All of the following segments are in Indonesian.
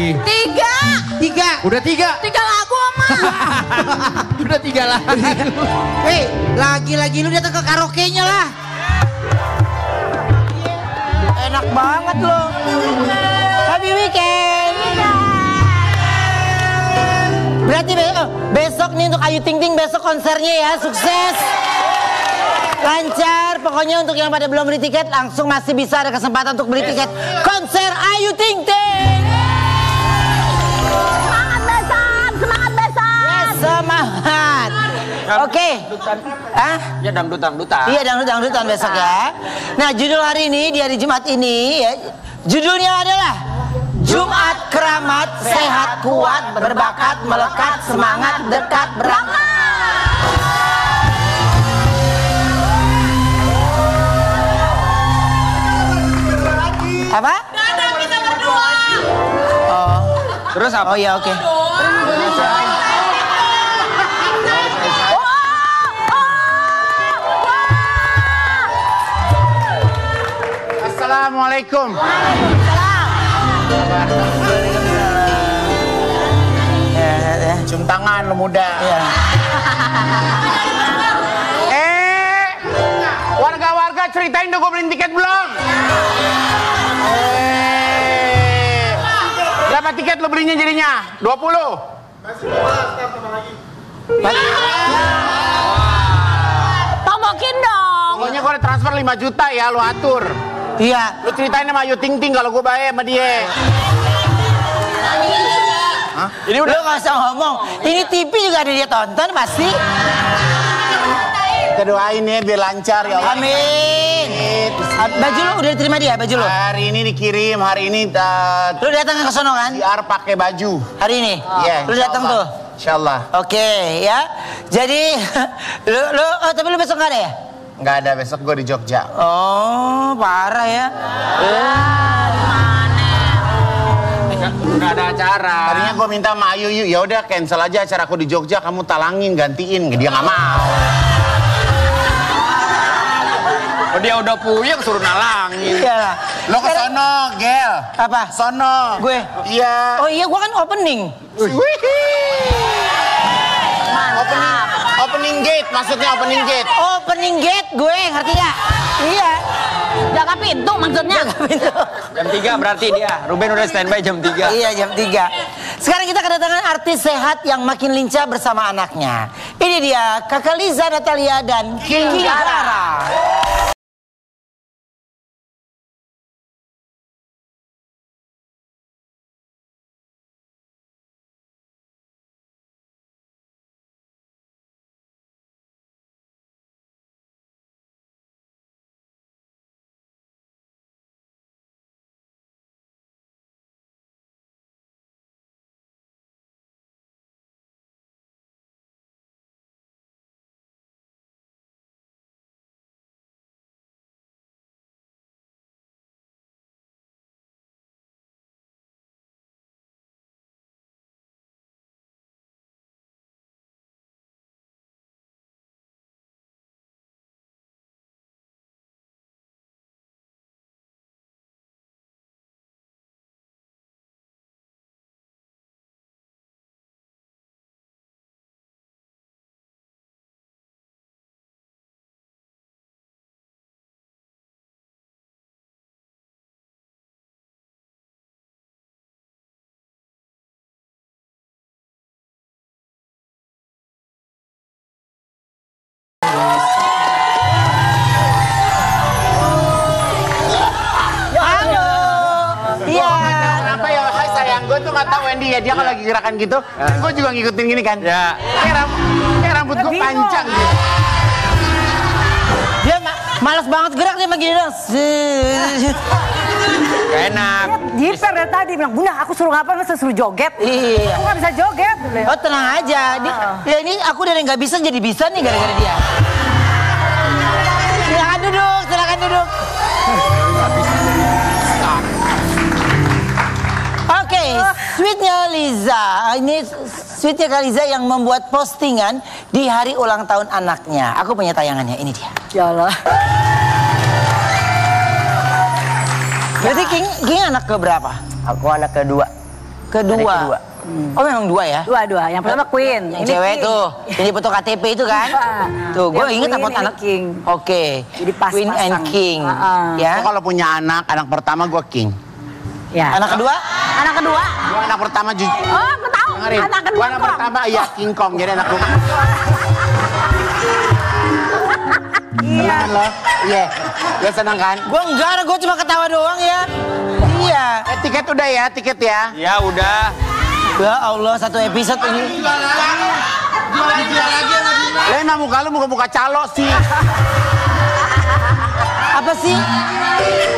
lagi? 3. Udah 3. 3 lagu, Oma. Udah 3 lagi. Hei, lagi-lagi lu datang ke karaoke-nya lah. Enak banget lo. Happy weekend. Berarti besok nih untuk Ayu Ting Ting, besok konsernya ya, sukses. Lancar, pokoknya untuk yang pada belum beli tiket langsung masih bisa ada kesempatan untuk beli tiket konser Ayu Ting Ting. Semangat besan, semangat besan. Yes, semangat. Oke. Hah? Ya dangdut-dangdutan. Iya dangdut-dangdutan besok ya. Nah judul hari ini, di hari Jumat ini ya, judulnya adalah Jumat Keramat, Sehat Kuat, Berbakat, Melekat, Semangat, Dekat, Berangkat. Apa? Dadah kita berdua. Oh. Terus apa? Oh ya oke. Assalamualaikum. Cium tangan lo muda. Iya. Warga-warga ceritain dong gue beliin tiket belum? Berapa tiket lo belinya jadinya? 20? Tomokin dong. Pokoknya gue transfer 5 juta ya, lo atur. Iya. Lo ceritain sama Ayu Ting Ting kalau gue baik sama dia. Jadi udah nggak usah ngomong. Ini TV juga ada dia tonton pasti. Kita doain ya biar lancar ya Allah. Amin. Baju lu udah diterima dia, baju lu? Hari ini dikirim, hari ini Lu datang ke sono kan? siar pakai baju. Hari ini? Iya. Lu datang tuh? Insyaallah. Oke ya. Jadi tapi lu besok nggak ada ya? Nggak ada, besok gue di Jogja. Oh parah ya. Udah ada acara. Tadinya gue minta sama Ayu, ya udah cancel aja acara aku di Jogja, kamu talangin, gantiin. Dia nggak mau. Oh, dia udah puyeng suruh nalangin. Iya lah. Lo ke sono, Gel. Apa? Sono. Gue? Iya. Oh iya, gua kan opening. Opening gate, maksudnya opening gate. Opening gate gue, ngerti gak? Iya. Jaga pintu maksudnya. Jam 3 berarti dia. Ruben udah standby jam 3. Iya, jam 3. Sekarang kita kedatangan artis sehat yang makin lincah bersama anaknya. Ini dia, Kakak Liza Natalia dan King Gara. Gue tuh nggak tahu Wendy ya, dia kalau lagi gerakan gitu, kan gue juga ngikutin gini kan. Ya. Kayak rambut gue panjang gitu. Dia malas banget gerak, dia begini dong. Gak enak. Jiper dari tadi bilang, Bunda aku suruh ngapain, masa suruh joget? Iya. Aku nggak bisa joget. Oh tenang aja. Ya ini aku dari nggak bisa jadi bisa nih gara-gara dia. Silakan duduk, silakan duduk. Oke, sweetnya Liza. Ini sweetnya Kak Liza yang membuat postingan di hari ulang tahun anaknya. Aku punya tayangannya, ini dia. Ya Allah. Berarti King anak keberapa? Aku anak kedua. Kedua. Oh memang dua ya? Dua. Yang pertama Queen. Yang Ini cewek King. tuh, yang di foto KTP itu kan? Tuh, gue Yang inget Queen, apa ini anak King. Oke. Jadi pas-pasan. Queen and King. Gua Ya. kalau punya anak pertama gue king. Ya. Anak kedua? Anak kedua. Gua anak pertama Oh, aku tahu. dengerin. Anak kedua Gua anak kok. pertama iya King Kong, jadi anak gua. Senang kan lo? Iya. Ya senang kan? Gue enggak, gue cuma ketawa doang ya. Iya. Tiket udah ya, tiket ya. Ya udah. Ya Allah, satu episode ini. Lena muka lu muka calo sih. Apa sih?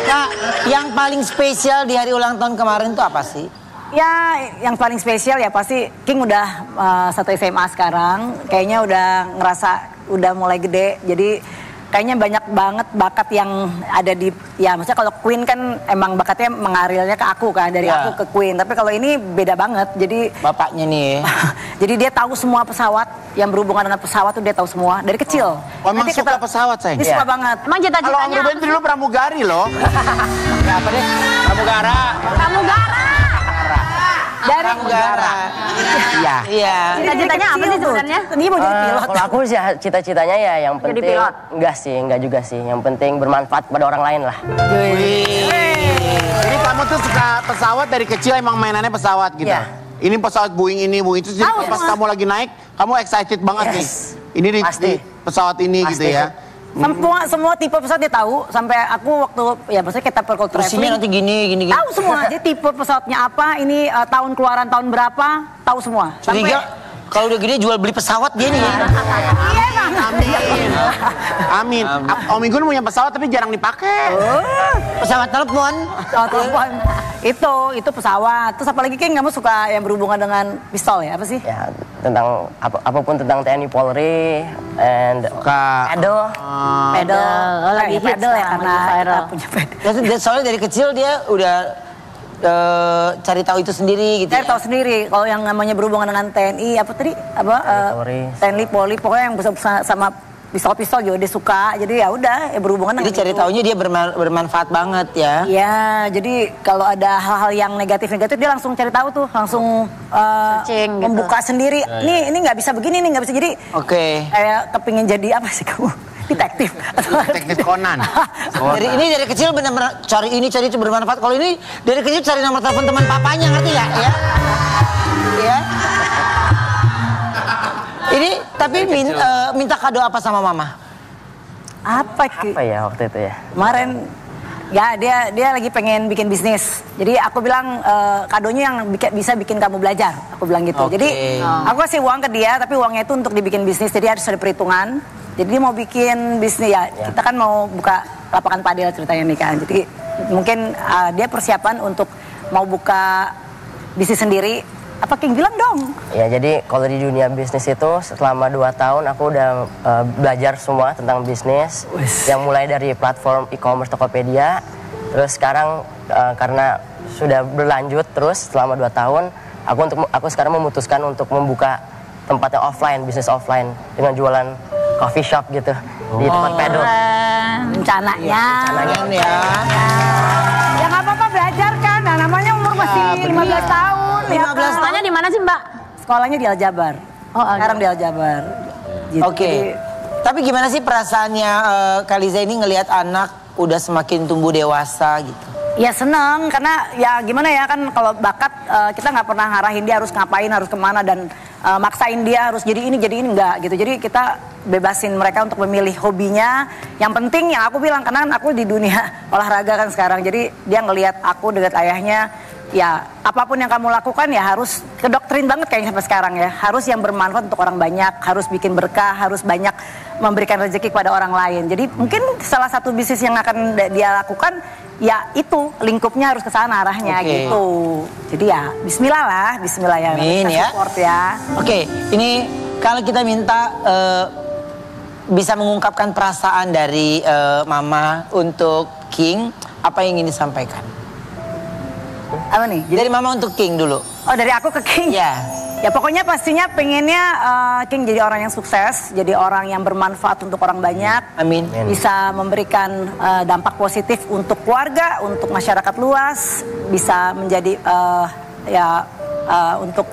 Kak, yang paling spesial di hari ulang tahun kemarin tuh apa sih? Ya, yang paling spesial ya pasti King udah satu SMA sekarang. Kayaknya udah ngerasa udah mulai gede. Jadi kayaknya banyak banget bakat yang ada di, ya maksudnya kalau Queen kan emang bakatnya mengarilnya ke aku kan, dari Ya. aku ke Queen. Tapi kalau ini beda banget. Jadi Bapaknya nih. jadi dia tahu semua pesawat yang berhubungan dengan pesawat tuh dia tahu semua dari kecil. Oh, emang Nanti suka pesawat, sayang? Dia suka Iya. banget. Emang Kalau Om cita-citanya Ruben dulu pramugari loh. Apa deh? Pramugara. pramugara. Dari negara. Iya. Iya. Cita-citanya apa sih sebenarnya? Dia mau jadi pilot. Kalau aku sih cita-citanya ya yang Jadi penting pilot? enggak juga sih. Yang penting bermanfaat kepada orang lain lah. Jadi kamu tuh suka pesawat dari kecil emang mainannya pesawat gitu. Iya. Ini pesawat Boeing ini, Boeing itu. Jadi Tahu pas semua. kamu lagi naik, kamu excited banget nih. Yes. Ini di Pasti. pesawat ini gitu Pasti. ya. Semua tipe pesawat dia tahu. Sampai aku waktu ya maksudnya kita perkul Kursinya nanti gini. tahu semua. Jadi tipe pesawatnya apa, ini tahun keluaran tahun berapa, tahu semua. Curiga kalau udah gini jual beli pesawat dia nih. Iya bang. Amin. Om Igun punya pesawat tapi jarang dipakai. Pesawat telepon. Oh, telepon. Itu pesawat. Terus apalagi King, kamu suka yang berhubungan dengan pistol ya? Apa sih? Ya tentang apapun tentang TNI Polri and Suka. Edo. Pedal. Oh, lagi hits pedal ya sekarang, karena lagi viral. kita punya pedal. Soalnya dari kecil dia udah cari tahu itu sendiri gitu. Saya Ya. tahu sendiri kalau yang namanya berhubungan dengan TNI apa tadi? Polri. TNI Polri, pokoknya yang sama pistol-pistol juga dia suka. Jadi ya udah ya berhubungan Jadi dengan cari itu. taunya dia bermanfaat banget ya. Ya, jadi kalau ada hal-hal yang negatif-negatif dia langsung cari tahu tuh, langsung Searching gitu. membuka sendiri. Ini nggak bisa begini, nih nggak bisa. Jadi Oke. kayak kepingin jadi apa sih kamu? Detektif. Detektif Conan. Dari kecil benar-benar cari itu bermanfaat. Kalau ini dari kecil cari nomor telepon teman papanya, ngerti nggak? Ya. Ya. Ini tapi minta kado apa sama mama? Apa Apa ya waktu itu ya? Kemarin ya dia lagi pengen bikin bisnis. Jadi aku bilang kadonya yang bisa bikin kamu belajar. Aku bilang gitu. Oke. Jadi aku kasih uang ke dia, tapi uangnya itu untuk dibikin bisnis. Jadi harus ada perhitungan. Jadi dia mau bikin bisnis ya. Kita kan mau buka lapangan padel ceritanya nih kan. Jadi mungkin dia persiapan untuk mau buka bisnis sendiri. Apa King bilang dong? Ya jadi kalau di dunia bisnis itu selama 2 tahun aku udah belajar semua tentang bisnis. Yang mulai dari platform e-commerce Tokopedia. Terus sekarang karena sudah berlanjut terus selama 2 tahun, aku sekarang memutuskan untuk membuka tempat yang offline, bisnis offline dengan jualan coffee shop gitu di tempat pedal. Rencananya. Keren ya. Ya nggak apa-apa belajar kan. Nah, namanya umur masih 15 tahun. 15 tahun. Sekolahnya di mana sih Mbak? Sekolahnya di Aljabar. Oh, Aljabar. Sekarang di Aljabar. Gitu. Oke. Jadi, Tapi gimana sih perasaannya Kaliza ini ngelihat anak udah semakin tumbuh dewasa gitu? ya seneng karena ya gimana ya kan kalau bakat kita nggak pernah ngarahin dia harus ngapain harus kemana dan maksain dia harus jadi ini enggak gitu. Jadi kita bebasin mereka untuk memilih hobinya. Yang penting yang aku bilang karena aku di dunia olahraga kan sekarang. Jadi dia ngelihat aku dengan ayahnya. Ya apapun yang kamu lakukan ya harus kedoktrin banget kayaknya sampai sekarang ya. Harus yang bermanfaat untuk orang banyak, harus bikin berkah, harus banyak memberikan rezeki kepada orang lain. Jadi mungkin salah satu bisnis yang akan dia lakukan ya itu lingkupnya harus ke sana arahnya gitu. Jadi ya bismillah lah, bismillah ya. Amin Kita ya. support ya. Oke, ini kalau kita minta bisa mengungkapkan perasaan dari Mama untuk King, apa yang ingin disampaikan? Apa nih? Dari Mama untuk King dulu. Oh dari aku ke King? Ya. Ya pokoknya pastinya pengennya King jadi orang yang sukses, jadi orang yang bermanfaat untuk orang banyak. Amin. Bisa memberikan dampak positif untuk keluarga, untuk masyarakat luas, bisa menjadi ya untuk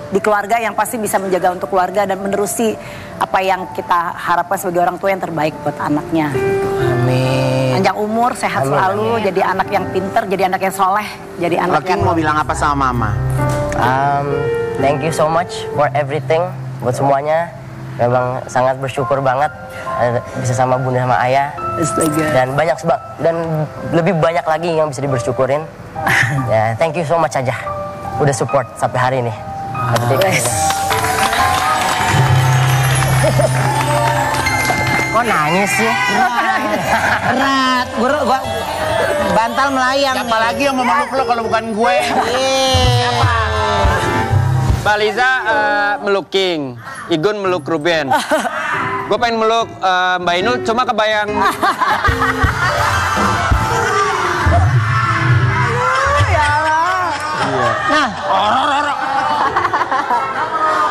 di keluarga yang pasti bisa menjaga untuk keluarga dan menerusi apa yang kita harapkan sebagai orang tua yang terbaik buat anaknya. Amin. Panjang umur, sehat selalu, jadi anak yang pinter, jadi anak yang soleh, jadi anak King mau bilang apa sama mama? Thank you so much for everything buat semuanya. Memang sangat bersyukur banget bisa sama bunda sama ayah. Dan dan lebih banyak lagi yang bisa dibersyukurin. Ya, thank you so much aja udah support sampai hari ini. Kok nangis sih? Berat. Gua bantal melayang. Siapa lagi yang memeluk lo kalau bukan gue? Mbak Liza meluk King, Igun meluk Ruben. Gue pengen meluk Mbak Inul, cuma kebayang. Nah,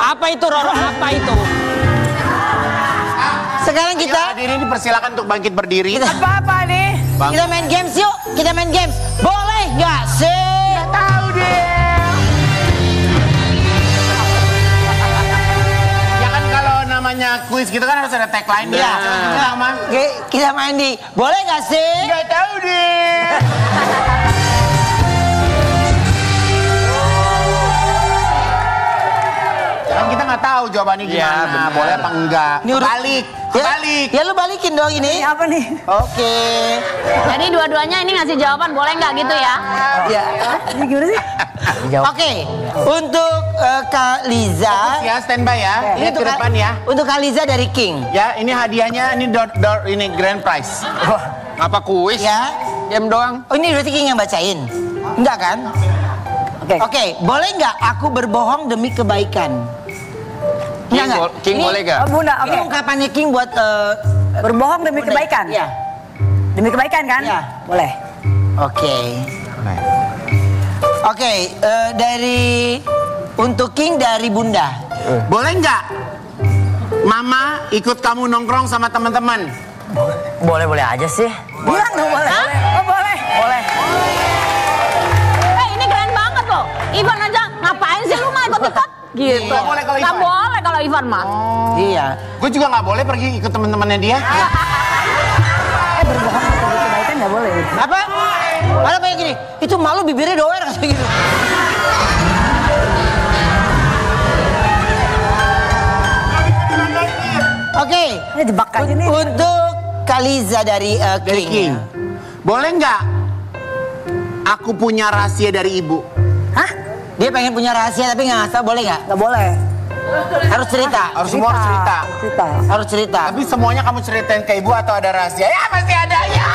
Apa itu Roro? Apa itu? sekarang kita Hadirin dipersilakan untuk bangkit berdiri. Apa-apa nih? kita main games yuk. Kita main games. Boleh nggak sih? Nggak tahu deh. Ya kan kalau namanya kuis gitu kan harus ada tagline dia. Sama. Oke, kita main di boleh nggak sih? Nggak tahu deh. Kan kita nggak tahu jawabannya Iya, gimana, benar. boleh apa enggak. Ini udah- Kebalik. Ya lu balikin dong ini. Apa nih? Oke. Jadi dua-duanya ini ngasih jawaban boleh nggak gitu ya? Ya. Ini gimana sih? Oke. Untuk Kak Liza. Ya, standby ya. Lihat ke untuk depan ya. Untuk Kak Liza dari King. Ya, ini hadiahnya, ini ini grand prize. Apa kuis? Ya. Game doang. Oh, ini berarti King yang bacain. Enggak kan? Oke. Oke, boleh nggak aku berbohong demi kebaikan? King, Enggak, enggak. King Ini- boleh gak? Oh, Bunda, Ini oke. ungkapannya King buat Berbohong demi kebaikan? Iya. Demi kebaikan kan? Iya. Boleh. Oke. Oke, dari untuk King dari Bunda. Boleh nggak? Mama ikut kamu nongkrong sama teman-teman. Boleh-boleh aja sih. Bilang dong boleh. Oh boleh. Boleh. Ini keren banget loh. Ivan aja ngapain sih lu mah ikut-ikut? Gitu. Nggak boleh kalau Nggak Ivan. boleh kalau Ivan mah. Iya. Gue juga nggak boleh pergi ikut teman-temannya dia. Berbohong demi kebaikan nggak boleh. Apa? Malah kayak gini. Itu malu bibirnya doer kayak gitu. Oke. Ini jebak aja nih. Untuk Kaliza dari King. King. Boleh nggak? Aku punya rahasia dari ibu. Hah? Dia pengen punya rahasia tapi nggak ngasih tau, boleh nggak? Nggak boleh. Harus cerita. Harus semua harus cerita. Cerita. Harus cerita. Tapi semuanya kamu ceritain ke ibu atau ada rahasia? Ya pasti ada ya.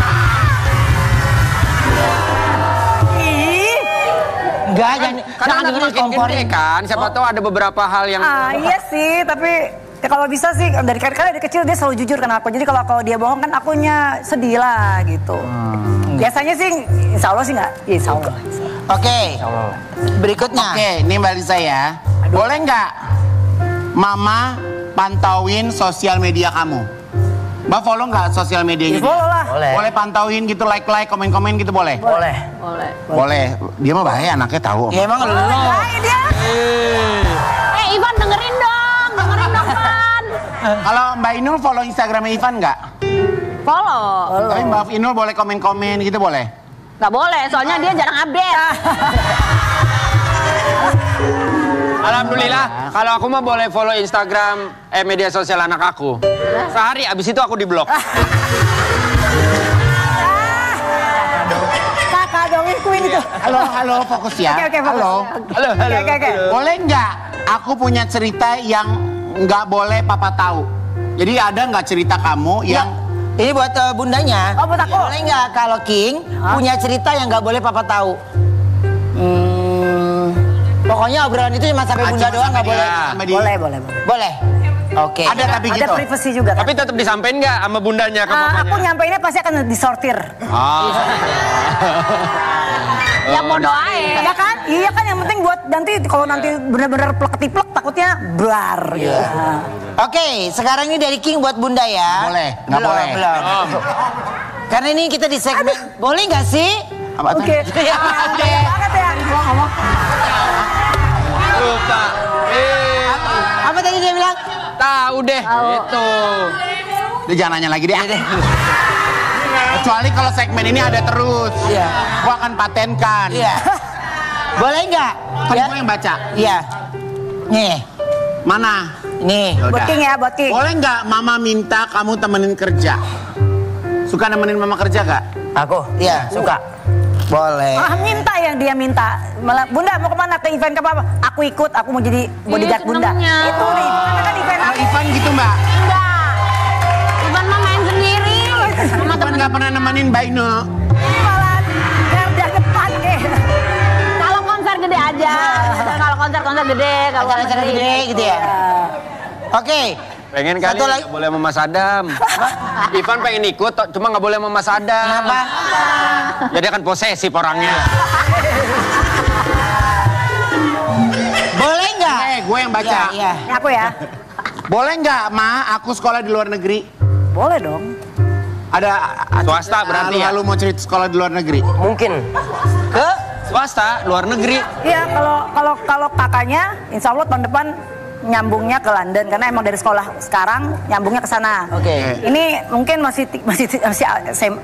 Enggak, jangan Karena anak dengerin makin komporin. gede kan, siapa tahu ada beberapa hal yang... Iya sih, tapi ya kalau bisa sih dari kecil dia selalu jujur kan aku. Jadi kalau dia bohong kan akunya sedih lah gitu. Biasanya sih insya Allah sih nggak. Insya Allah. Oke. Berikutnya. Oke, ini Mbak Lisa ya. Boleh nggak Mama pantauin sosial media kamu? Mbak follow nggak sosial medianya dia? Follow lah. Boleh. Boleh pantauin gitu, like, komen-komen gitu boleh? Boleh. Boleh. Dia mah bahaya anaknya tahu. Ya emang lu. Dia. Ivan dengerin dong Van. Kalau Mbak Inul follow Instagramnya Ivan nggak? Follow. Tapi Mbak Inul boleh komen-komen gitu boleh? Nggak boleh, soalnya dia jarang update. Alhamdulillah, kalau aku mah boleh follow Instagram, media sosial anak aku. Sehari, abis itu aku di-blok. Kakak dong Queen itu. Halo, fokus ya. Oke, fokus. Halo. Halo, halo. Oke. Boleh nggak aku punya cerita yang nggak boleh papa tahu? Jadi ada nggak cerita kamu yang Ini buat bundanya. Oh, buat aku. Boleh nggak kalau King punya cerita yang nggak boleh papa tahu? Pokoknya obrolan itu cuma sampai bunda cuma doang, nggak sampai boleh. dia, sama dia? Boleh. Boleh. Oke. Ada tapi Ada gitu? privasi juga kan. Tapi tetap disampein nggak sama bundanya ke papanya? Aku nyampeinnya pasti akan disortir. Ya mau doain. Ya kan? Iya kan yang penting buat nanti kalau nanti benar-benar plek-ketiplek takutnya blar gitu. Oke, sekarang ini dari King buat bunda ya. Boleh, nggak Belum, boleh. Belum. Karena ini kita di segmen. Boleh nggak sih? Apa tuh? Oke. Ya, Banget ya. Lupa. Apa tadi dia bilang? Tahu deh. Itu. Dia jangan nanya lagi deh. Kecuali kalau segmen ini ada terus. Iya. Gua akan patenkan. Iya. Boleh nggak? Kan Ya? gua yang baca. Iya. Nih, Mana? nih. Yaudah. Buat King ya, buat King. Boleh nggak mama minta kamu temenin kerja? Suka nemenin mama kerja gak? Aku? Iya. Suka. Boleh. Malah minta yang dia minta. Malah, Bunda mau kemana? Ke event ke apa? Aku ikut, aku mau jadi bodyguard Bunda. senengnya. Itu nih, karena kan event Kalau aku. Ivan gitu mbak? Enggak. Ivan mah main sendiri. Sama Ivan nggak pernah nemenin Mbak Ino. Malah garda depan kalau konser gede aja. Kalau konser gede, kalau Acara-acara gede gitu ya. Oke. Pengen kali Satu lagi. nggak boleh sama Mas Adam. Ivan pengen ikut, cuma nggak boleh sama Mas Adam. Kenapa? Ya dia kan posesif orangnya. Boleh nggak? Gue yang baca. Iya, iya. Ini aku ya. Boleh nggak ma aku sekolah di luar negeri? Boleh dong. Ada Swasta berarti ya? Lalu mau cerita sekolah di luar negeri? Mungkin. Ke? Swasta, luar negeri. Iya, kalau kakaknya, insya Allah tahun depan nyambungnya ke London karena emang dari sekolah sekarang nyambungnya ke sana. Oke. Ini mungkin masih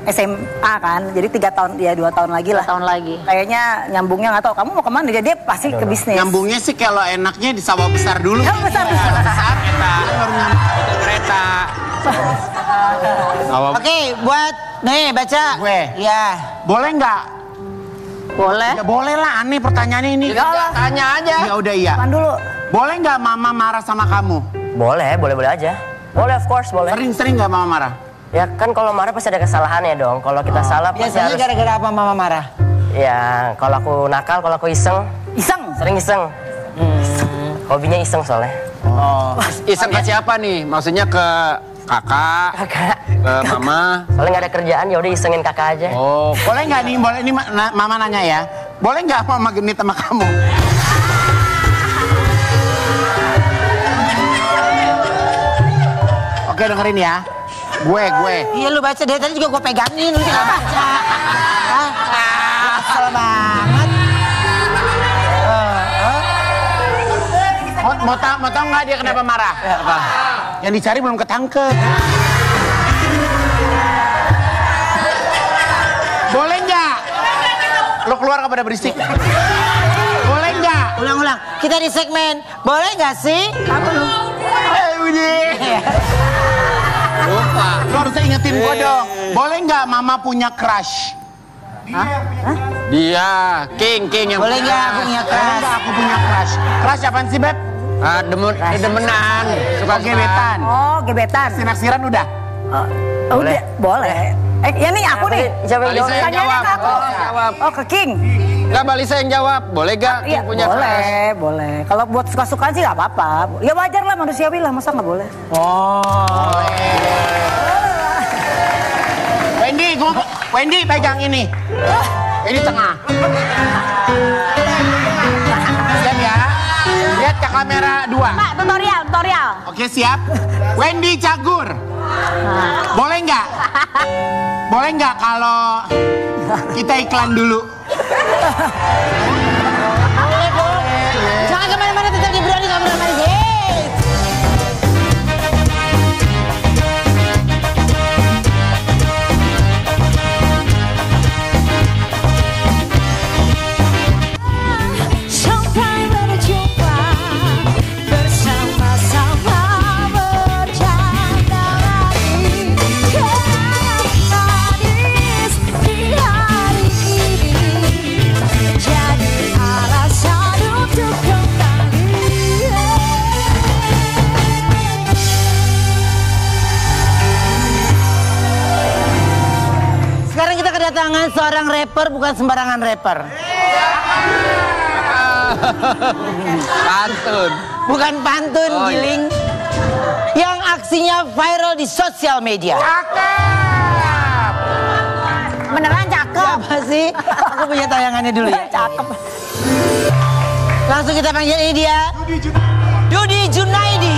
SMA kan, jadi 3 tahun ya 2 tahun lagi lah. 2 tahun lagi. Kayaknya nyambungnya nggak tahu. Kamu mau kemana? Dia pasti ke bisnis. Nyambungnya sih kalau enaknya di sawah besar dulu. Oh, besar. Kereta. Baru nyambung. Kereta. Oke, buat nih baca. Gue. Iya. Boleh nggak? Boleh. Ya boleh lah, aneh pertanyaannya ini. Tanya aja. Ya udah iya. Tahan dulu. Boleh nggak mama marah sama kamu? Boleh aja. Boleh, of course, boleh. Sering-sering nggak mama marah? Ya kan kalau marah pasti ada kesalahannya dong. Kalau kita salah pasti Biasanya harus. gara-gara apa mama marah? Ya, kalau aku nakal, kalau aku iseng, Iseng. sering iseng. Hobinya iseng soalnya. Iseng ke siapa nih? Maksudnya ke kakak, Kakak. ke mama. Soalnya nggak ada kerjaan, ya udah isengin kakak aja. Oh, Boleh nggak nih? Boleh ini mama nanya ya. Boleh nggak mama genit sama kamu? Oke dengerin ya. Gue. Iya lu baca dari tadi juga gue pegangin lu tinggal baca. Hah? Kesel banget. Mau tau nggak dia kenapa marah? apa? Yang dicari belum ketangkep. Boleh nggak? Lo keluar kepada berisik. Boleh nggak? Ulang-ulang. Kita di segmen. Boleh nggak sih? Apa lu? Lupa. Lo harusnya ingetin gue dong. Boleh nggak mama punya crush? Dia, King yang Boleh nggak aku punya Boleh keras? nggak aku punya crush? Crush apaan sih Beb? demenan, suka Gebetan. Oh, gebetan. Naksiran udah? Udah, boleh. Ya nih aku nih. Siapa yang Balisa jawab? yang Tanyanya jawab. ke aku. Jawab. Oh, ke King. Enggak, Balisa yang jawab. Boleh gak Iya, King punya boleh, crush? boleh. Kalau buat suka-sukaan sih nggak apa-apa. Ya wajar lah, manusiawi lah, masa nggak boleh? Wendy pegang ini. Ini tengah. Siap ya? Lihat ke kamera 2. Mbak, tutorial. Oke siap. Wendy Cagur. Boleh nggak? Boleh nggak kalau kita iklan dulu? Jangan kemana-mana, tetap di Brownies Obrolan Manis. Hey! Sampai berjumpa bersama-sama bercanda lagi. Kenang manis di hari ini jadi alasan untuk kembali. Sekarang kita kedatangan seorang rapper, bukan sembarangan rapper. Pantun. Bukan pantun, Oh, iya. giling. Yang aksinya viral di sosial media. Beneran cakep. Apa sih? Aku punya tayangannya dulu ya. Cakep. Langsung kita panggil ini dia. Dudi Junaidi.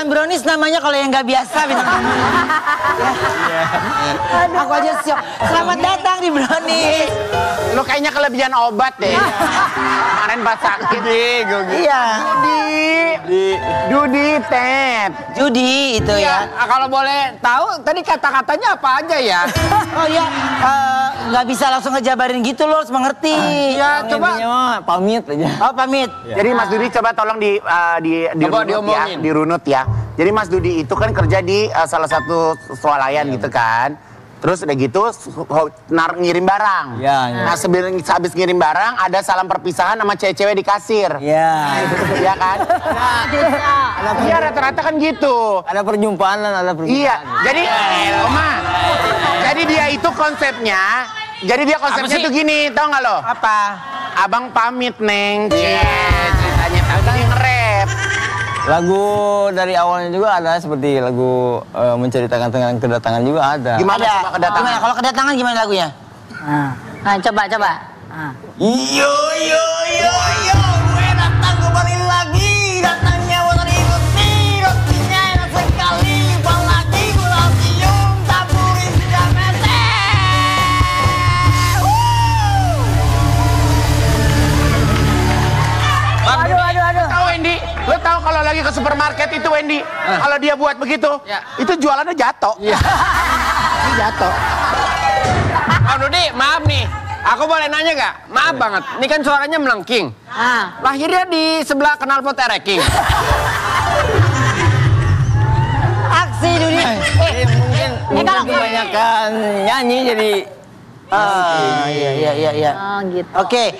bukan brownies namanya kalau yang nggak biasa bintang tamu. Aku aja siap. Selamat datang di brownies. Lu kayaknya kelebihan obat deh. Kemarin pas sakit. Iya. Dudi, Ted. Judi itu ya. Kalau boleh tahu tadi kata-katanya apa aja ya? Oh ya, nggak bisa langsung ngejabarin gitu loh, harus mengerti. Ya coba. Pamit aja. Oh pamit. Jadi Mas Dudi coba tolong Coba diomongin. dirunut ya. Jadi Mas Dudi itu kan kerja di salah satu swalayan gitu kan. Terus udah gitu ngirim barang. Iya. Nah habis ngirim barang ada salam perpisahan sama cewek-cewek di kasir. Iya. Iya kan? Iya rata-rata kan gitu. Ada perjumpaan dan ada perjumpaan. Iya. Jadi Oma. Jadi dia itu konsepnya. Jadi dia konsepnya tuh gini, tau nggak lo? Apa? Abang pamit neng. Ceritanya tadi nge-rap. Lagu dari awalnya juga ada seperti lagu menceritakan tentang kedatangan juga ada. Gimana Ada. coba kedatangan? Gimana? Kalau kedatangan gimana lagunya? Nah, coba. Yo, gue datang kembali lagi, datangnya buat ikuti, rotinya enak sekali, apalagi gula siung, taburin jamete. Aduh. Tahu Wendy? Lo tahu kalau lagi ke supermarket itu Wendy, kalau dia buat begitu, itu jualannya jatuh. Ini jatuh. Bang Dudi, maaf nih. Aku boleh nanya gak? Maaf banget. Ini kan suaranya melengking. Lahirnya di sebelah knalpot Ereking. Aksi Dudi. Mungkin kebanyakan nyanyi jadi Iya. Oh gitu. Oke.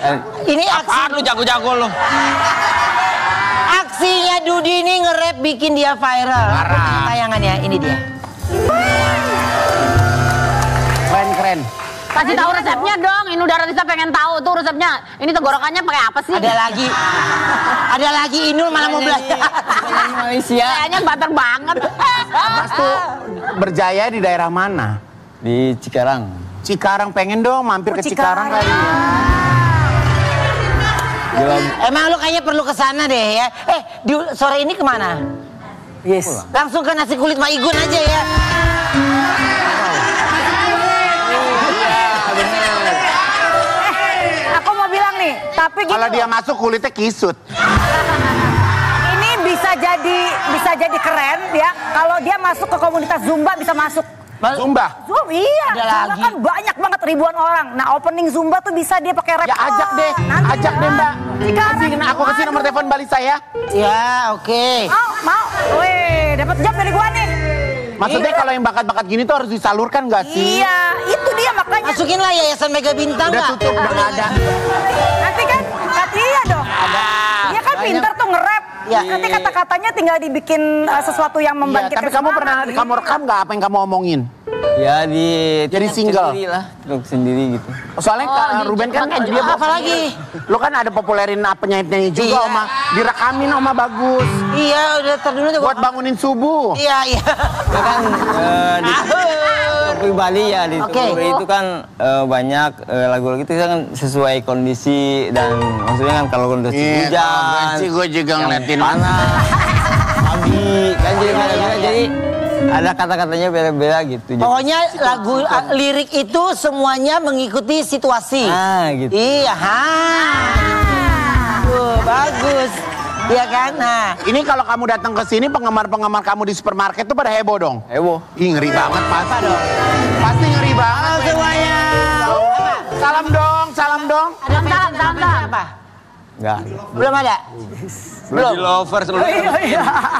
Ini Apaan lu jago-jago lu? aksinya Dudi ini nge-rap bikin dia viral. Parah. Tayangannya ini dia. Keren. Kasih tahu resepnya dong. Ini udah Risa pengen tahu tuh resepnya. Ini tenggorokannya pakai apa sih? Ada lagi Inul malah mau belajar. Malaysia. Kayaknya butter banget. Mas tuh berjaya di daerah mana? Di Cikarang. Cikarang, pengen dong mampir ke Cikarang kali ya. Emang lu kayaknya perlu ke sana deh ya. Sore ini kemana? Yes. Langsung ke nasi kulit Maigun aja ya. Aku mau bilang nih, tapi gitu. Kalau dia masuk kulitnya kisut. Ini bisa jadi keren ya. Kalau dia masuk ke komunitas Zumba bisa masuk. Zumba. Iya, Ada Zumba lagi. kan banyak banget ribuan orang. Nah, opening Zumba tuh bisa dia pakai rap. Ya ajak deh, Mbak. Cikarang. Aku kasih nomor telepon balik saya. Ya, oke. Mau. Wih, dapat job dari gua nih. Maksudnya kalau yang bakat-bakat gini tuh harus disalurkan gak sih? Iya, itu dia makanya. Masukin lah Yayasan Mega Bintang Udah nggak? tutup, udah nggak ada. Nanti kan, iya dong. Dia kan pintar tuh nge-rap. Ya. Nanti kata-katanya tinggal dibikin sesuatu yang Iya, membangkitkan tapi kamu semangat. pernah kamu rekam gak apa yang kamu omongin? Ya Jadi single? Sendiri lah, untuk sendiri gitu. Soalnya Ruben kan dia Apa lagi? Lu kan ada populerin penyanyi-penyanyi juga, Iya. Oma. Direkamin, Oma, bagus. Iya, udah terdulu tuh. Buat bangunin subuh. Iya. Ya kan di pribadi ya di Oke. itu kan banyak lagu-lagu itu kan sesuai kondisi dan maksudnya kan kalau kondisi hujan, gue juga yang ngeliatin. panas, pagi kan jadi beda-beda jadi ada kata-katanya beda-beda gitu. Jadi, Pokoknya lagu lirik itu semuanya mengikuti situasi. gitu. Iya, bagus. Iya kan? Nah, Ini kalau kamu datang ke sini, penggemar-penggemar kamu di supermarket tuh pada heboh dong. Heboh. Ih, ngeri banget pasti dong. Pasti ngeri banget semuanya. Salam dong. Salam. apa? Enggak. Belum ada? Belum. Lovers belum.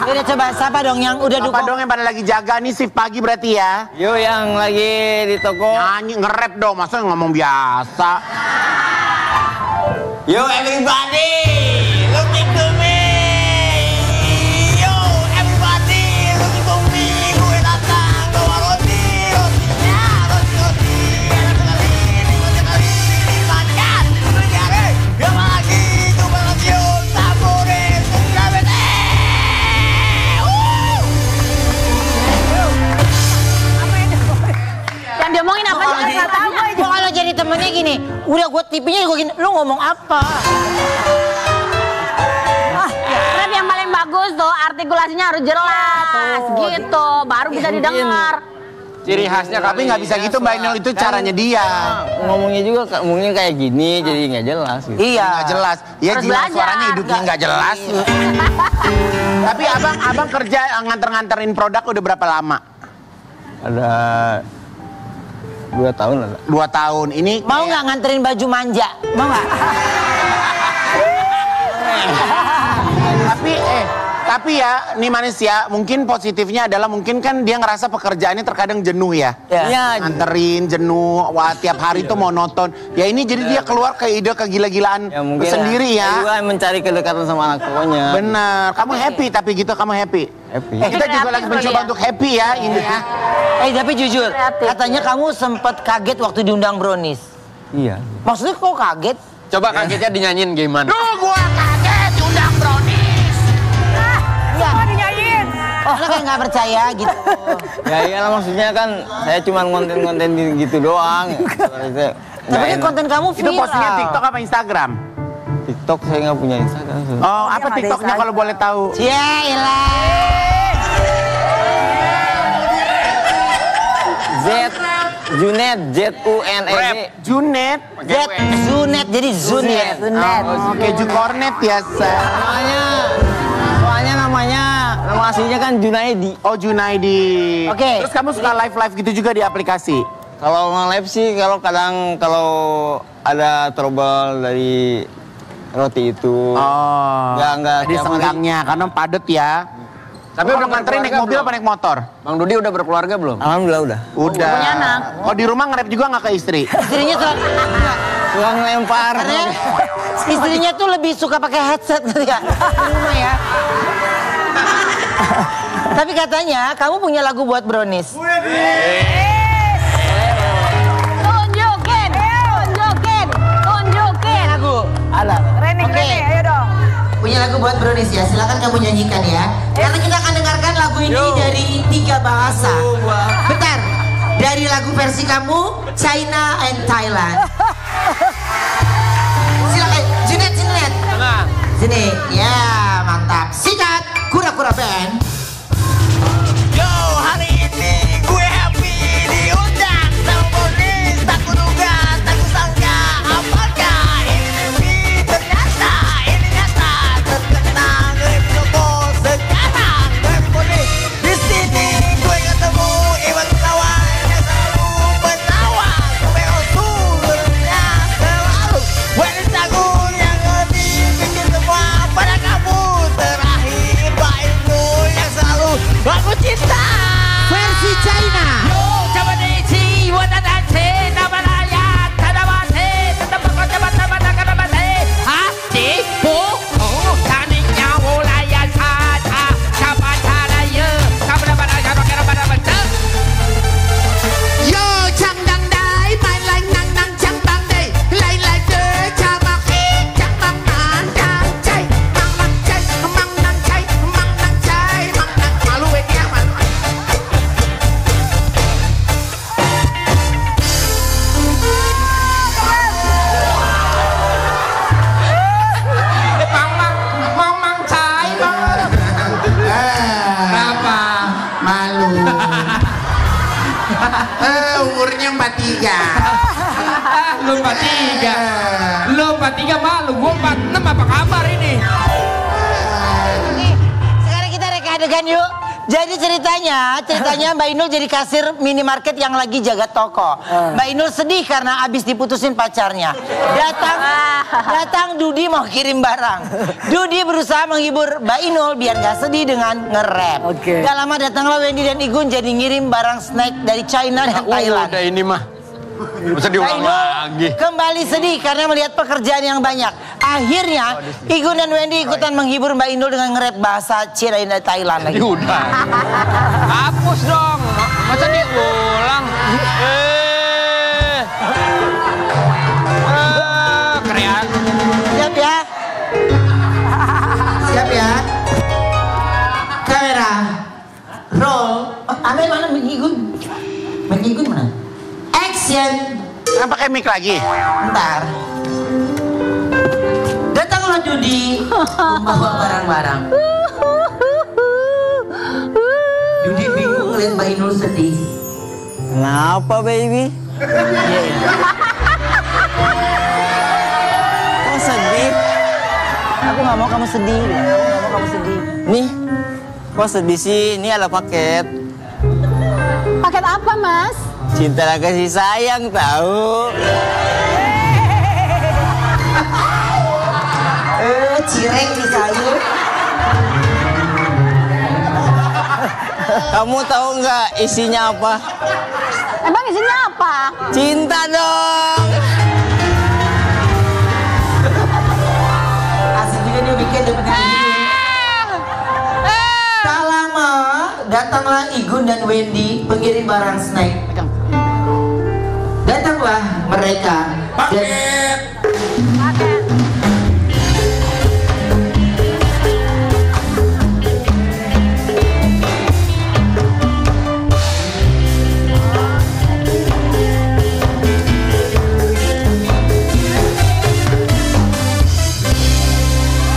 Udah coba siapa dong yang udah Apa dukung? dong yang pada lagi jaga nih shift pagi berarti ya? Yo yang lagi di toko. Nyanyi, nge-rap dong, masa ngomong biasa. Yo everybody, looking to me. Yo everybody, looking to me. Gue datang bawa rotinya, roti enak sekali dimakan, mencari yang lagi coba cium taburin kabete. Yang diomongin apa sih? Nggak tahu gue. Gua kalau jadi temennya gini, udah gue tipinya gue gini, lu ngomong apa? Rap yang paling bagus bagus tuh, artikulasinya harus jelas gitu, baru bisa didengar. Ciri khasnya Tapi nggak bisa gitu Mbak Inul, itu caranya dia. Ngomongnya juga ngomongnya kayak gini, jadi nggak jelas gitu. Iya. Nggak jelas. Ya Harus jiwa belajar. suaranya hidupnya nggak jelas. Tapi abang kerja nganter-nganterin produk udah berapa lama? Ada 2 tahun ada. 2 tahun. Ini Mau nggak nganterin baju manja? Mau nggak? tapi ya, nih manis ya, mungkin positifnya adalah mungkin kan dia ngerasa pekerjaannya terkadang jenuh ya. Iya. Nganterin jenuh, wah tiap hari tuh monoton. Ya ini jadi dia keluar ke ide kegila-gilaan Ya mungkin sendiri saya juga ya. mencari kedekatan sama anak tokonya. Bener, kamu happy tapi gitu kamu happy. Happy. Kita juga lagi mencoba untuk happy ya ini ya. Tapi jujur, katanya kamu sempat kaget waktu diundang Brownies. Iya. Maksudnya kok kaget? coba kagetnya dinyanyiin gimana? Duh, gua kaget diundang Brownies. Semua dinyanyiin. Oh, lo kayak nggak percaya gitu. Ya iyalah maksudnya kan saya cuma konten-konten gitu doang. Tapi kan konten kamu Itu viral. postingnya TikTok apa Instagram? TikTok saya nggak punya Instagram. Oh, apa nggak ada TikToknya kalau boleh tahu? Yaelah. Junet, Z-U-N-E-D. Junet. Zunet, jadi Zunet. Oh, keju kornet biasa. Soalnya nama aslinya kan Junaidi. Oh, Junaidi. Oke. Terus kamu suka live gitu juga di aplikasi? Kalau nge-live sih kadang kalau ada trouble dari roti itu. Oh. Nggak Di tiap hari. senggangnya karena padet ya. Tapi udah nganterin naik mobil apa naik motor? Bang Dudi udah berkeluarga belum? Alhamdulillah udah. Udah. Punya anak. Oh, di rumah nge-rap juga nggak ke istri? Istrinya selalu, Suka ngelempar. karena istrinya tuh lebih suka pakai headset gitu ya. Di rumah ya. Tapi katanya kamu punya lagu buat Brownies. Tunjukin. Lagu. Ada. Reni, Oke. Reni, ayo dong. Punya lagu buat Brownies ya, silakan kamu nyanyikan ya. Karena kita akan dengarkan lagu ini dari 3 bahasa. Bentar, dari lagu versi kamu, China and Thailand. Silakan, Junet. Sini, ya mantap. Sikat, kura-kura band. Yo, hari ini gue happy diundang sama Brownies. Tak kuduga, tak kusangka, apakah ini mimpi? Ternyata ini nyata. Terkenang dari toko sekarang dari Brownies. Di sini gue ketemu Iwan Gunawan yang selalu menawan. Komeo seluruhnya selalu. Brownies aku yang dibikin semua pada kamu. Terakhir Mbak Inul yang selalu aku cinta. Versi China. Yo, coba diisi, wadadase, nabalaya, tadabase, tadabako, tabata, kadabase. Hati, buku, taninya, wolaya, sata, kabataraya, kabadabaraya, rokerabadabata. Yo, chang dang dai, mai lai nang nang chang bang dai, lai lai de, chabak he, chang bang nan dang cai, mang nang cai, mang nang cai, mang nang cai, mang nang malu ya malu. Mang cai, Kenapa? Malu. Umurnya 43. Lu 43. Lu 43 malu, gua 46 apa kabar ini? Sekarang kita reka adegan yuk. Jadi ceritanya Mbak Inul jadi kasir minimarket yang lagi jaga toko. Mbak Inul sedih karena abis diputusin pacarnya. Datang Dudi mau kirim barang. Dudi berusaha menghibur Mbak Inul biar gak sedih dengan nge-rap. Gak lama datanglah Wendy dan Igun jadi ngirim barang snack dari China dan Thailand. Udah ini mah. Bisa Mbak diulang Inul lagi. kembali sedih karena melihat pekerjaan yang banyak. Akhirnya Igun dan Wendy ikutan menghibur Mbak Inul dengan nge-rap bahasa China dan Thailand lagi. Udah. Hapus dong. Masa diulang? Keren. Siap ya? Siap ya? Kamera. Roll. Amel mana Mengigun? Mengigun mana? Action. Kan pakai mic lagi. Bentar. Datanglah Dudi membawa barang-barang. ngeliat Mbak Inul sedih. Kenapa, baby? Kok sedih? Aku nggak mau kamu sedih. Nih, kok sedih sih? Ini ada paket. Paket apa, Mas? Cinta dan kasih sayang, tahu? Cireng di sayur. Kamu tahu nggak isinya apa? Emang isinya apa? Cinta dong. Asik juga dia bikin dia begini. Tak lama datanglah Igun dan Wendy pengirim barang snack. Datanglah mereka.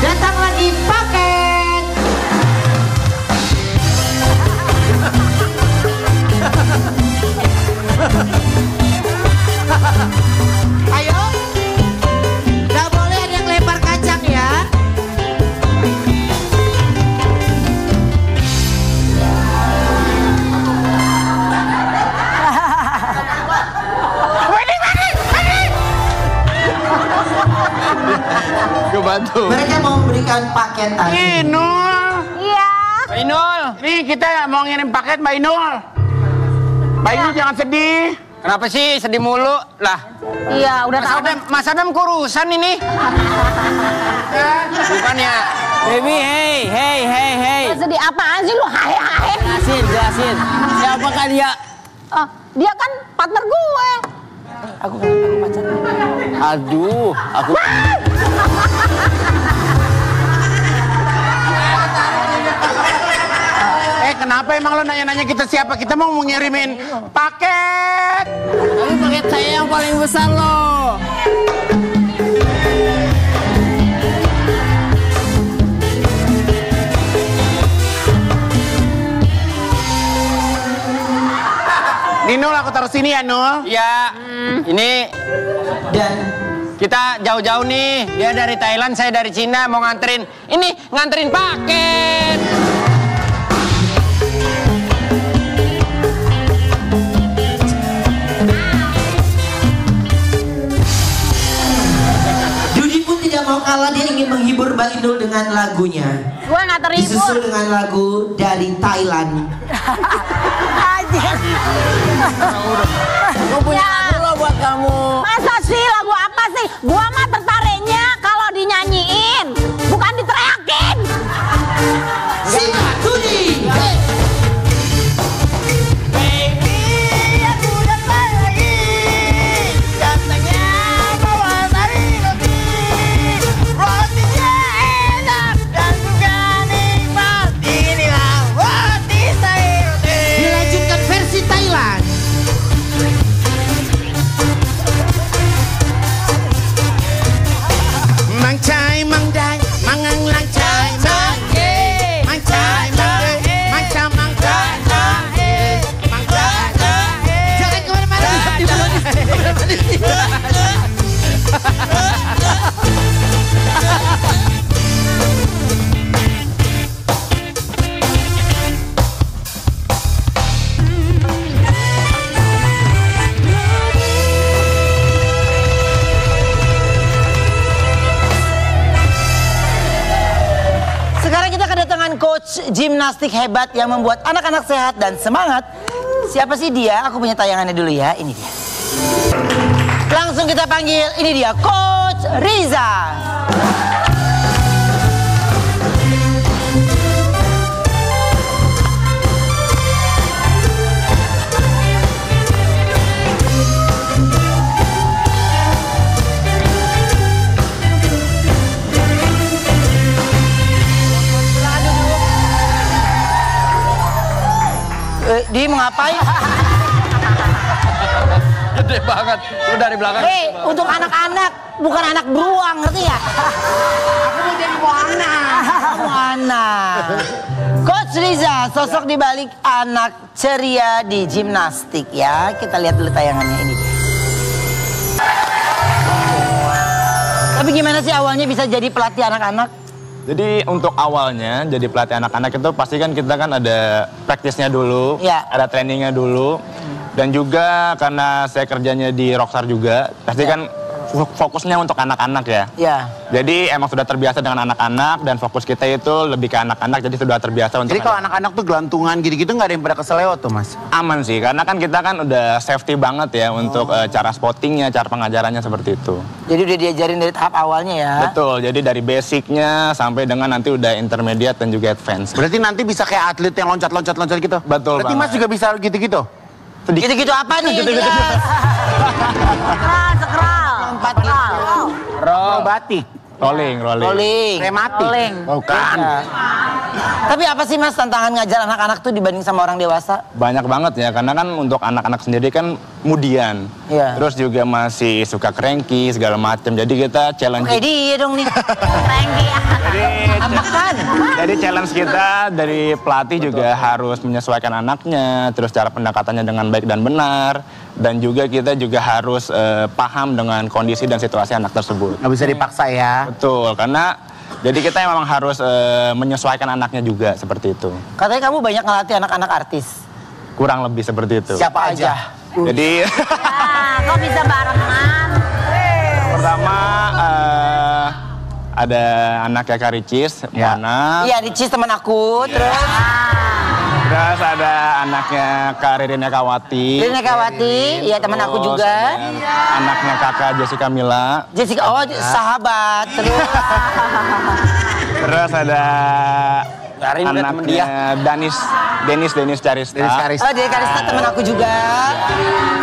Datang lagi paket. Ayo, nggak boleh ada yang lempar kacang ya. Kebantu. Mereka mau memberikan paket tadi. Inul. Iya. Mbak Inul. Nih kita mau ngirim paket Mbak Inul. Mbak Inul jangan sedih. Kenapa sih sedih mulu? Lah, Iya, udah tahu. Mas Adam kurusan ini. Bukan ya. Baby, hey. Sedih apaan sih lu? Hahe. Jelasin. Siapakah dia? Oh, dia kan partner gue. Aduh, aku... Kenapa emang lo nanya-nanya kita siapa? Kita mau ngirimin paket. Tapi paket saya yang paling besar loh. Nul, aku taruh sini ya, Nul. Ya, ini Dan kita jauh-jauh nih. Dia dari Thailand, saya dari Cina mau nganterin. Ini nganterin paket. Dudi pun tidak mau kalah, dia ingin menghibur Mbak Inul dengan lagunya. Gue nggak terhibur. Disusul dengan lagu dari Thailand. Gue punya lagu loh buat kamu. Masa sih lagu apa sih? Gua mah tertariknya kalau dinyanyiin, bukan diteriakin. Simak Dudi. Baby, aku datang lagi. Datangnya bawa sari roti. Rotinya enak dan juga nikmat. Inilah roti sari roti. Dilanjutkan versi Thailand. Mang chai, mang dai, mangang lang chai, mang mang chai, mang mang chai, mang chai, mang chai. Jangan kemana-mana. Sekarang kita kedatangan coach gimnastik hebat yang membuat anak-anak sehat dan semangat. Siapa sih dia? Aku punya tayangannya dulu ya. Ini dia. Langsung kita panggil. Ini dia Coach Riza. Dia mau ngapain? Gede banget. Lu dari belakang. Hei, untuk anak-anak, bukan anak beruang, ngerti ya? Aku mau jadi Moana. Moana. Coach Riza, sosok di balik anak ceria di gimnastik ya. Kita lihat dulu tayangannya ini. Tapi gimana sih awalnya bisa jadi pelatih anak-anak? Jadi untuk awalnya jadi pelatih anak-anak itu pasti kan kita kan ada praktisnya dulu, ya. Ada trainingnya dulu. Dan juga karena saya kerjanya di Rockstar juga, pasti kan fokusnya untuk anak-anak ya. Ya. Jadi emang sudah terbiasa dengan anak-anak dan fokus kita itu lebih ke anak-anak, jadi sudah terbiasa untuk. Jadi kalau anak-anak tuh gelantungan gitu-gitu nggak ada yang pada keseleo tuh Mas? Aman sih, karena kan kita kan udah safety banget ya untuk cara spottingnya, cara pengajarannya seperti itu. Jadi udah diajarin dari tahap awalnya ya? Betul, jadi dari basicnya sampai dengan nanti udah intermediate dan juga advance. Berarti nanti bisa kayak atlet yang loncat-loncat gitu? Betul. Berarti Mas juga bisa gitu-gitu? Gitu-gitu apa nih? Gitu-gitu. Sekral. Lompat gitu. Akrobatik. Rolling. Rematik. Bukan. Tapi apa sih Mas tantangan ngajar anak-anak tuh dibanding sama orang dewasa? Banyak banget ya, karena kan untuk anak-anak sendiri kan mudian. Iya. Terus juga masih suka cranky segala macam. Jadi kita challenge. Oke dia dong nih. Cranky ya. Jadi challenge kita dari pelatih juga harus menyesuaikan anaknya, terus cara pendekatannya dengan baik dan benar, dan juga kita juga harus paham dengan kondisi dan situasi anak tersebut. Nggak bisa dipaksa ya? Betul, karena jadi kita memang harus menyesuaikan anaknya juga seperti itu. Katanya kamu banyak ngelatih anak-anak artis. Kurang lebih seperti itu. Siapa aja? Jadi Kok bisa barengan? pertama ada anaknya Kak Ricis, Mana. Iya, Ricis teman aku, terus Terus ada anaknya Kak Ririn Ekawati. Ririn Ekawati, iya teman aku juga. Anaknya kakak Jessica Mila. Jessica, oh sahabat. Terus ada Karin udah temen dia. anaknya Denis Carista. Oh, Denis Carista teman aku juga.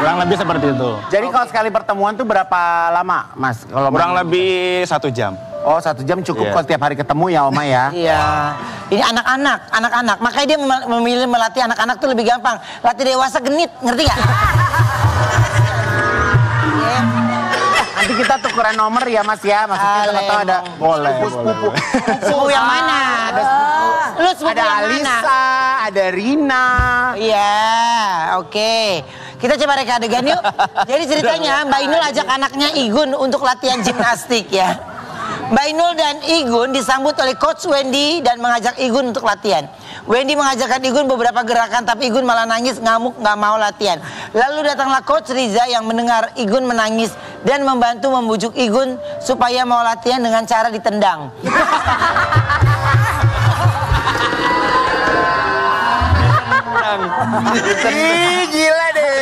Kurang lebih seperti itu. Jadi kalau sekali pertemuan tuh berapa lama Mas? Kalau Kurang lebih 1 jam. Oh 1 jam cukup Iya. kalau tiap hari ketemu ya Oma ya? Iya. Ini anak-anak. Makanya dia memilih melatih anak-anak tuh lebih gampang. Latih dewasa genit, ngerti gak? Nanti kita tukeran nomor ya Mas ya, maksudnya kalau tahu ada Boleh. Sepupu yang mana? Ada sepupu. Lu sepupu Ada yang mana? Alisa, ada Rina. Iya, oke. Kita coba reka adegan yuk. Jadi ceritanya Mbak Inul ajak anaknya Igun untuk latihan gimnastik ya. Mbak Inul dan Igun disambut oleh Coach Wendy dan mengajak Igun untuk latihan. Wendy mengajarkan Igun beberapa gerakan tapi Igun malah nangis, ngamuk, nggak mau latihan. Lalu datanglah Coach Riza yang mendengar Igun menangis dan membantu membujuk Igun supaya mau latihan dengan cara ditendang. Ih, gila deh.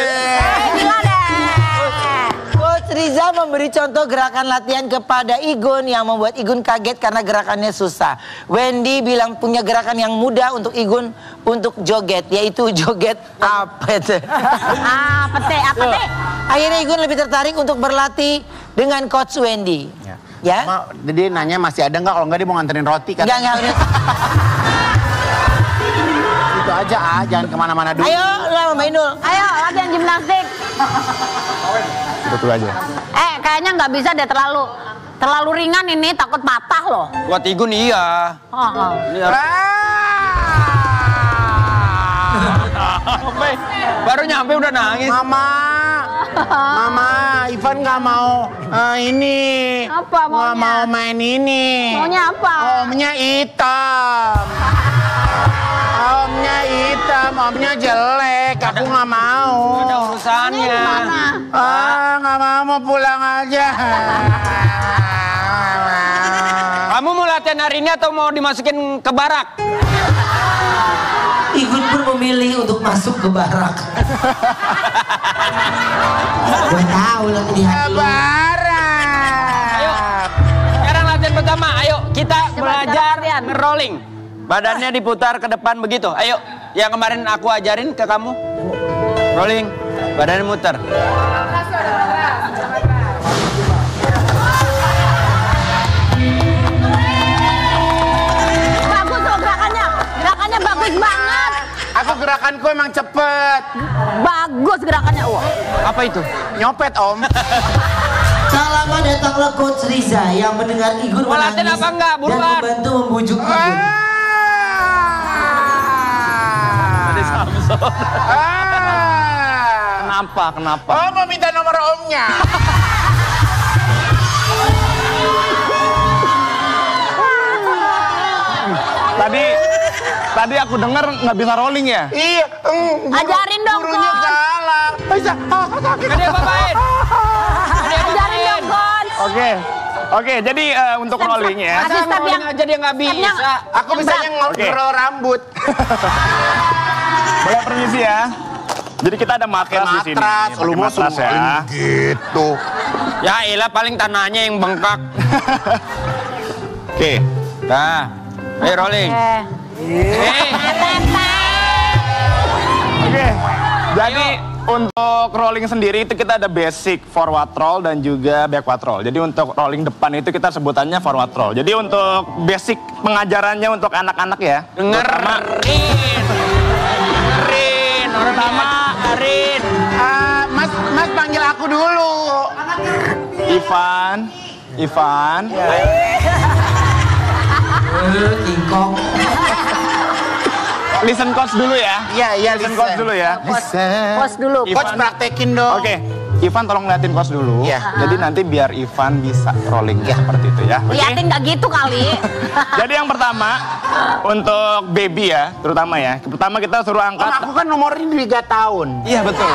Coach Riza memberi contoh gerakan latihan kepada Igun yang membuat Igun kaget karena gerakannya susah. Wendy bilang punya gerakan yang mudah untuk Igun untuk joget, yaitu joget apet. Apa? Akhirnya Igun lebih tertarik untuk berlatih dengan Coach Wendy. Ya? Jadi nanya masih ada nggak? Kalau nggak dia mau nganterin roti kan? Enggak. Itu aja jangan kemana-mana dulu. Ayo, lah Mbak Inul. Ayo latihan gimnastik. Betul aja. Kayaknya nggak bisa deh, terlalu ringan ini, takut patah loh. Buat Igun iya. Ini baru nyampe udah nangis. Mama, Ivan nggak mau ini. Apa maunya? Nggak mau main ini. Maunya apa? Omnya hitam. Omnya jelek. Aku nggak mau. Ada urusannya. Nggak mau pulang aja. Kamu mau latihan hari ini atau mau dimasukin ke barak? Igun pun memilih untuk masuk ke barak. Gue tahu lah di hati lu. Ayo, sekarang latihan pertama. Ayo, kita belajar rolling. Badannya diputar ke depan begitu. Ayo, yang kemarin aku ajarin ke kamu. Rolling, badannya muter. Bagus loh gerakannya. Gerakannya bagus banget. Aku gerakanku emang cepet. Bagus gerakannya. Wah. Apa itu? Nyopet Om. Tak lama datanglah Coach Riza yang mendengar Igun Mau latihan menangis apa enggak? dan Buruan. membantu membujuk Igun. Kenapa? Oh, mau minta nomor omnya. Tadi aku dengar nggak bisa rolling ya? Iya. Ajarin dong, Gurunya Coach. salah. Bisa. Ada apa-apain? Ajarin dong, Coach. Oke, jadi untuk rolling ya. Kasih step Rolling yang aja dia nggak bisa. Aku bisanya ngobrol rambut. Boleh permisi ya. Jadi kita ada matras di sini. Matras, lu mau matras ya. gitu. Ya elah paling tanahnya yang bengkak. Oke. Nah, ayo rolling. Oke. Jadi untuk rolling sendiri itu kita ada basic forward roll dan juga backward roll. Jadi untuk rolling depan itu kita sebutannya forward roll. Jadi untuk basic pengajarannya untuk anak-anak ya. Dengerin. Pertama, Arin. Mas panggil aku dulu. Ivan. Kingkong. Listen coach dulu ya. Iya, Listen coach dulu ya. Pos dulu. Coach praktekin dong. Oke. Ivan tolong liatin coach dulu. Iya. Jadi nanti biar Ivan bisa rolling seperti itu ya. Oke? Liatin nggak gitu kali. Jadi yang pertama untuk baby ya, terutama ya. Pertama kita suruh Om, angkat. aku kan nomornya 3 tahun. Iya betul.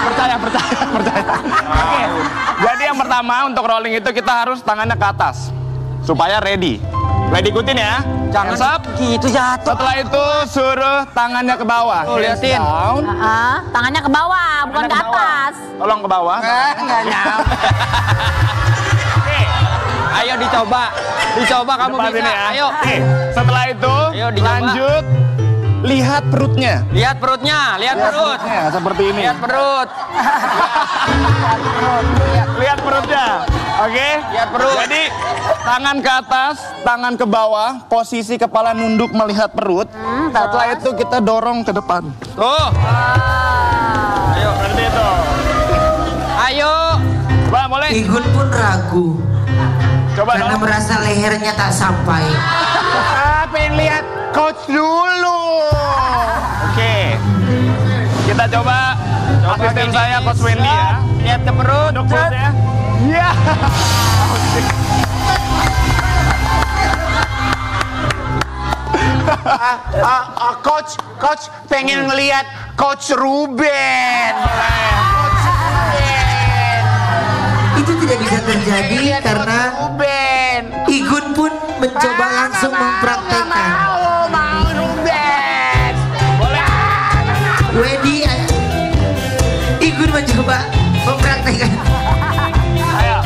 Percaya. Oke. Jadi yang pertama untuk rolling itu kita harus tangannya ke atas supaya ready. Ready ikutin ya. Jangan sap. Gitu jatuh. Setelah itu suruh tangannya ke bawah. Tuh, liatin. Down. Tangannya ke bawah, bukan ke atas. Tolong ke bawah. Nggak nyampe. Oke. Ayo dicoba. Dicoba kamu Depan bisa. sini ya. Ayo. Oke. Setelah itu Ayo, dicoba. lanjut lihat perutnya. Lihat perutnya, lihat perut. Perutnya seperti ini. Lihat perut. Lihat perutnya. Oke? Lihat perut. Jadi tangan ke atas, tangan ke bawah, posisi kepala nunduk melihat perut. Setelah itu kita dorong ke depan. Tuh. Ayo. Seperti itu. Ayo. Coba boleh. Igun pun ragu Coba karena dong. merasa lehernya tak sampai. Pengen lihat coach dulu. Oke. Kita coba. Asisten saya Coach Wendy ya. Lihat ke perut. Duduk perutnya. Iya. Coach pengen ngelihat Coach Ruben. Coach Ruben. Itu tidak bisa terjadi Lihat karena Coach Ruben. Igun pun mencoba langsung mempraktekkan. Mau Ruben. Wendy, Igun mencoba mempraktekkan. Ayo.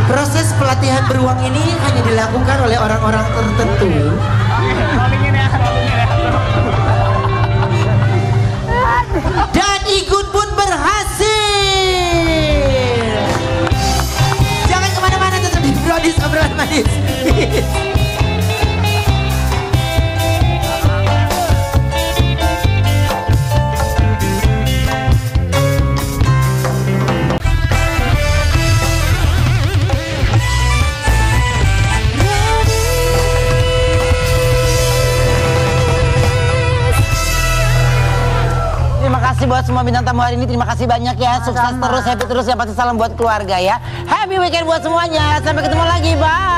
Proses pelatihan beruang ini hanya dilakukan oleh orang-orang tertentu. Rollingin ya. Dan Igun pun berhasil. Jangan kemana-mana, tetap di Brodis Obrolan Manis. Terima kasih buat semua bintang tamu hari ini. Terima kasih banyak ya. Sukses terus, happy terus ya. Pasti salam buat keluarga ya. Happy weekend buat semuanya. Sampai ketemu lagi. Bye.